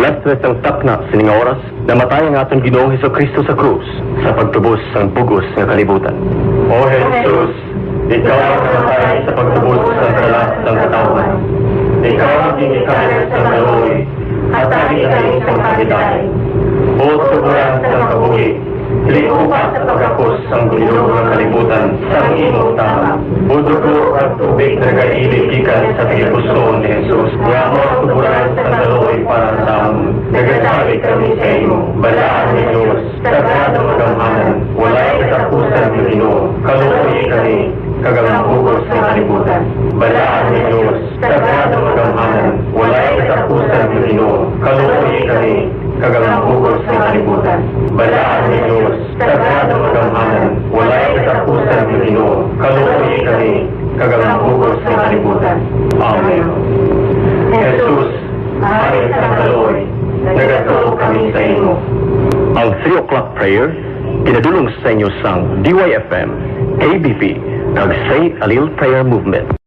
Alas 3 ang takna sining oras, namatay ang aton Ginoong Hesukristo sa krus sa pagtubos sang bugos nga kalibutan. O Jesus, ikaw ang namatay sa pagtubos sang kalat ng katawan. Ikaw ang ginikalas ng kaloy at nakikay sang kagitan. O suburan sang kabuhi, liko pa sa pagkakos ang gulong ng kalibutan sang imong tama. O dugo at tubig na kailid gikan sa pipuson ni Jesus. Nga mo suburan sang kaloy para sa amon. Nagasabi kami sa imo, balaan ni Diyos, sagrado magamhanan, walay katapusan ng Ginoo, kaluoy kami, kagalang bugos ng kalibutan. Balaan ni Diyos, sagrado magamhanan, walay katapusan ng Ginoo, kaluoy kami, kagalang bugos ng kalibutan. Balaan ni Diyos, sagrado magamhanan, walay katapusan ng Ginoo, kaluoy kami, kagalang bugos ng kalibutan. Amen. Jesus, ayon sa kaloy, nagatuo kami sa imo. Ang 3 o'clock prayer, pinadulong sa inyo sang DYFM, ABP, ag Saint Alil Prayer Movement.